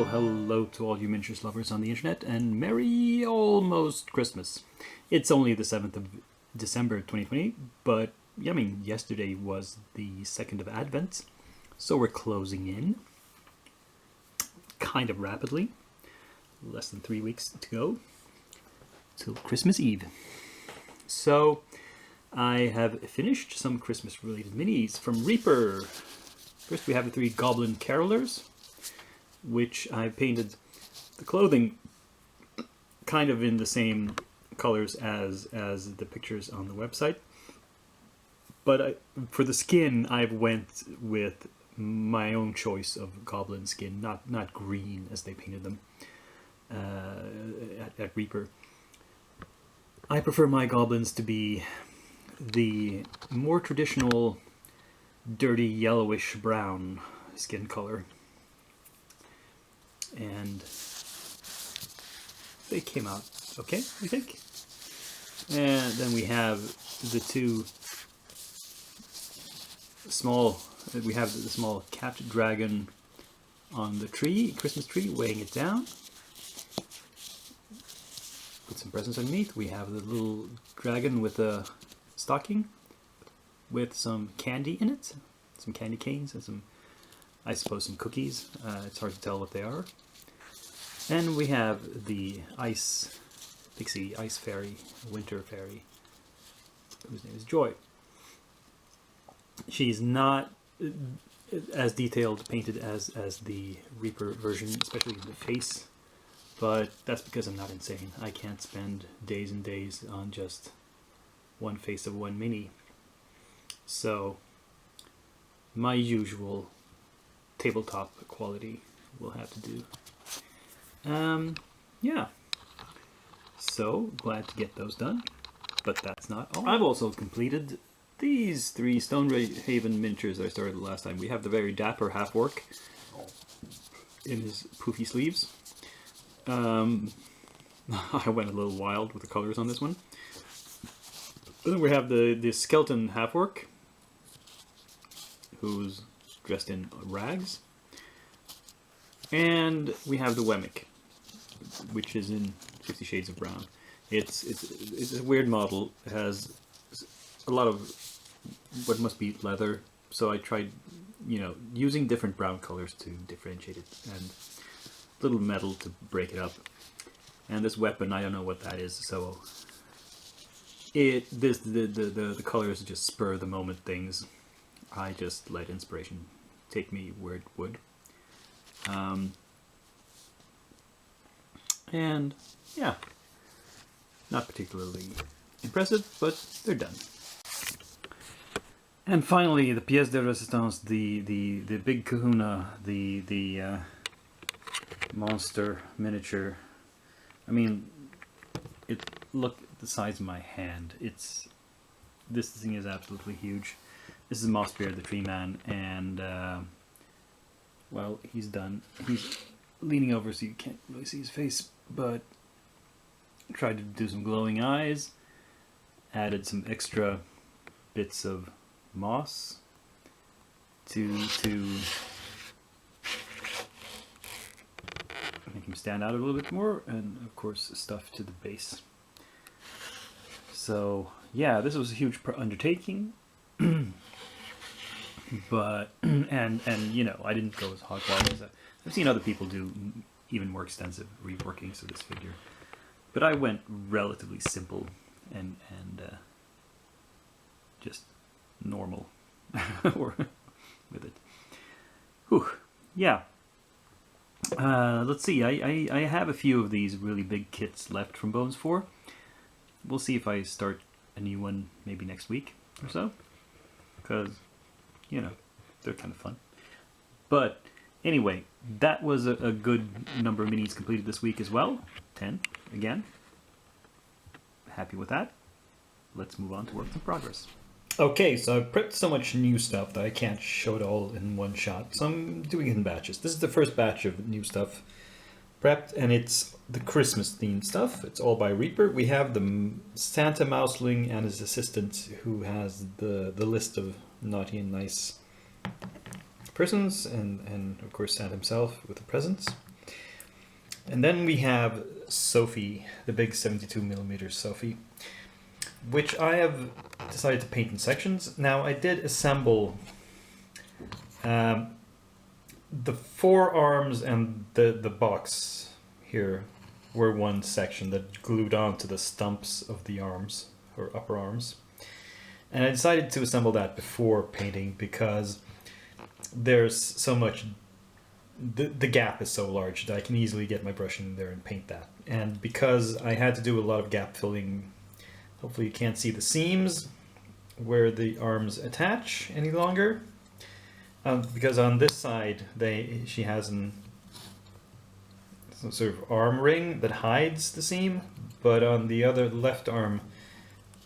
Well, hello to all you miniatures lovers on the internet, and Merry almost Christmas. It's only the 7th of December 2020, but I mean, yesterday was the 2nd of Advent, so we're closing in kind of rapidly. Less than 3 weeks to go till Christmas Eve. So I have finished some Christmas related minis from Reaper. First we have the 3 Goblin Carolers, which I painted the clothing kind of in the same colors as the pictures on the website. But for the skin, I've went with my own choice of goblin skin, not green as they painted them at Reaper. I prefer my goblins to be the more traditional dirty yellowish brown skin color. And they came out okay, I think. And then we have the 2 small, we have the small cat dragon on the tree, Christmas tree, weighing it down. Put some presents underneath. We have the little dragon with a stocking with some candy in it, some candy canes and some, I suppose, some cookies. It's hard to tell what they are. And we have the ice pixie, ice fairy, winter fairy, whose name is Joy. She's not as detailed painted as the Reaper version, especially the face, but that's because I'm not insane. I can't spend days and days on just one face of one mini. So my usual tabletop quality will have to do. Yeah. So glad to get those done, but that's not all. I've also completed these 3 Stonehaven miniatures that I started last time. We have the very dapper half-orc in his poofy sleeves. I went a little wild with the colors on this one. Then we have the skeleton half-orc, who's dressed in rags. And we have the Wemmick, which is in 50 Shades of Brown. It's a weird model. It has a lot of what must be leather, so I tried, using different brown colors to differentiate it, and little metal to break it up. And this weapon, I don't know what that is, so the colors just spur the moment things. I just let inspiration take me where it would. And yeah, not particularly impressive, but they're done. And finally, the pièce de résistance, the big kahuna, the monster miniature. I mean, look at the size of my hand. This thing is absolutely huge. This is Mossbeard, the tree man, and well, he's done. He's leaning over so you can't really see his face, but tried to do some glowing eyes, added some extra bits of moss to make him stand out a little bit more, and of course stuff to the base. So yeah, this was a huge undertaking. But and I didn't go as hog wild as that. I've seen other people do even more extensive reworkings of this figure, but I went relatively simple and just normal with it. Whew. Yeah. Let's see. I have a few of these really big kits left from Bones 4. We'll see if I start a new one maybe next week or so, because they're kind of fun. But anyway, that was a good number of minis completed this week as well. 10 again. Happy with that. Let's move on to works in progress. Okay, so I've prepped so much new stuff that I can't show it all in one shot, so I'm doing it in batches. This is the first batch of new stuff prepped, and it's the Christmas themed stuff. It's all by Reaper. We have the Santa Mouseling and his assistant, who has the list of naughty and nice persons, and of course Santa himself with the presents. And then we have Sophie, the big 72mm Sophie, which I have decided to paint in sections. Now I did assemble the forearms and the box here were one section that glued onto the stumps of the arms, or upper arms. And I decided to assemble that before painting because there's so much, the gap is so large that I can easily get my brush in there and paint that. And because I had to do a lot of gap filling, hopefully you can't see the seams where the arms attach any longer. Because on this side, she has some sort of arm ring that hides the seam, but on the other left arm,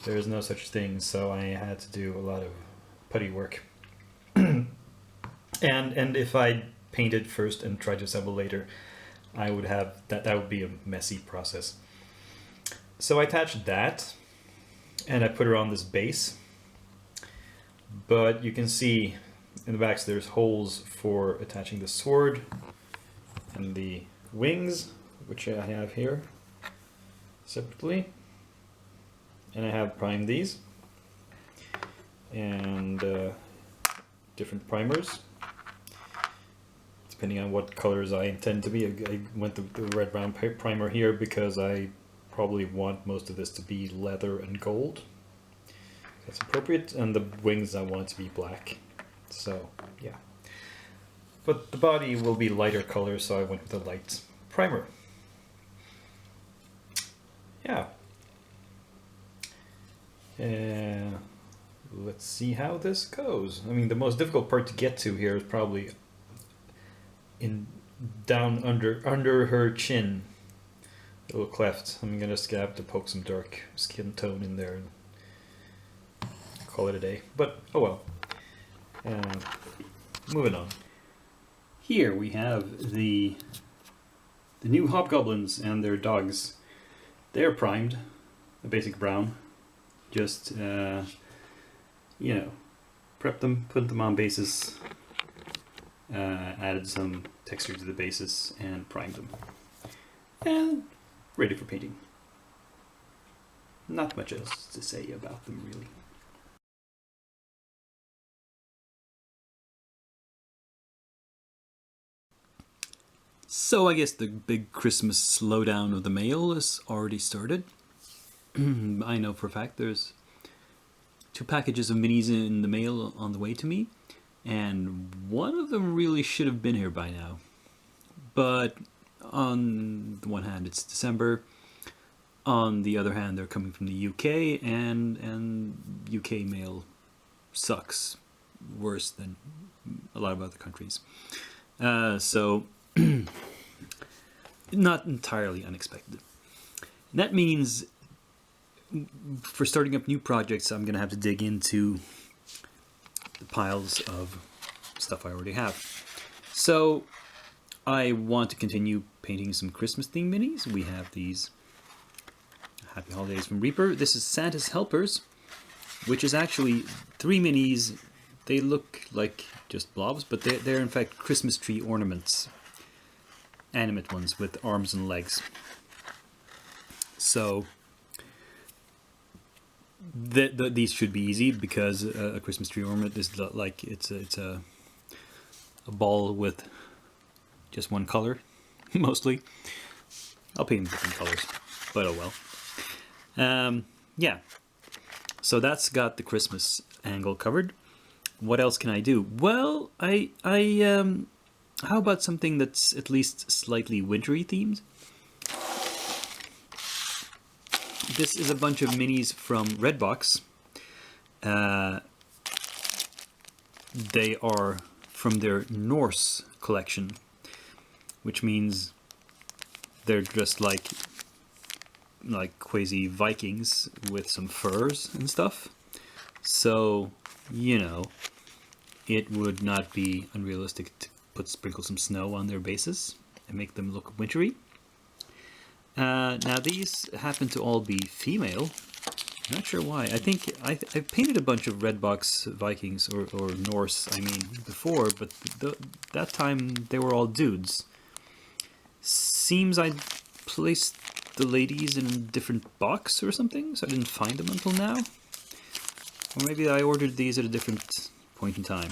there is no such thing, so I had to do a lot of putty work. and if I painted first and tried to assemble later, I would have that would be a messy process. So I attached that, and I put her on this base. But you can see in the back, so there's holes for attaching the sword and the wings, which I have here separately. And I have primed these and different primers depending on what colors I intend to be. I went the red brown primer here because I probably want most of this to be leather and gold. That's appropriate, and the wings I want to be black. So yeah, but the body will be lighter color, so I went with a light primer. Yeah. Let's see how this goes. I mean, the most difficult part to get to here is probably down under her chin, a little cleft. I'm gonna just have to poke some dark skin tone in there and call it a day. But oh well. Moving on. Here we have the new hobgoblins and their dogs. They're primed, a basic brown. Just, you know, prep them, put them on bases, added some texture to the bases, and primed them. And ready for painting. Not much else to say about them, really. So I guess the big Christmas slowdown of the mail has already started. I know for a fact there's 2 packages of minis in the mail on the way to me, and one of them really should have been here by now. But on the one hand, it's December. On the other hand, they're coming from the UK, and UK mail sucks worse than a lot of other countries. So not entirely unexpected. And that means for starting up new projects, I'm going to have to dig into the piles of stuff I already have. So I want to continue painting some Christmas themed minis. We have these Happy Holidays from Reaper. This is Santa's Helpers, which is actually 3 minis. They look like just blobs, but they're in fact Christmas tree ornaments. Animate ones with arms and legs. So these should be easy because a Christmas tree ornament is like it's a ball with just one color, mostly. I'll paint them different colors, but oh well. Yeah, so that's got the Christmas angle covered. What else can I do? Well, how about something that's at least slightly wintry themed? This is a bunch of minis from Redbox. They are from their Norse collection, which means they're just like quasi Vikings with some furs and stuff. So, you know, it would not be unrealistic to sprinkle some snow on their bases and make them look wintry. Now these happen to all be female. I'm not sure why. I think I painted a bunch of Redbox Vikings or Norse, before, but that time they were all dudes. seems I placed the ladies in a different box or something, so I didn't find them until now. Or maybe I ordered these at a different point in time.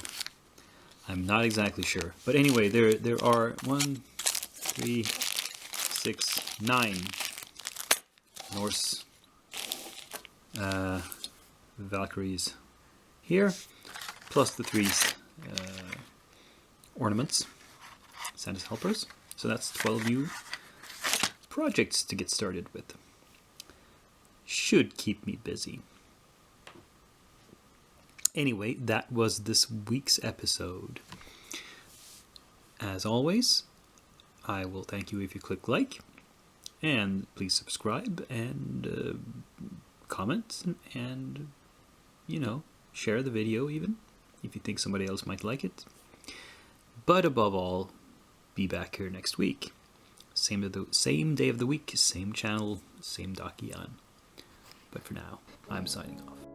I'm not exactly sure. But anyway, there are 1, 3, 6, 9 Norse Valkyries here, plus the 3 ornaments, Santa's helpers. So that's 12 new projects to get started with. Should keep me busy. Anyway, that was this week's episode. As always, I will thank you if you click like, and please subscribe and comment, and share the video even if you think somebody else might like it. But above all, be back here next week. Same day of the week, same channel, same Dakian. But for now, I'm signing off.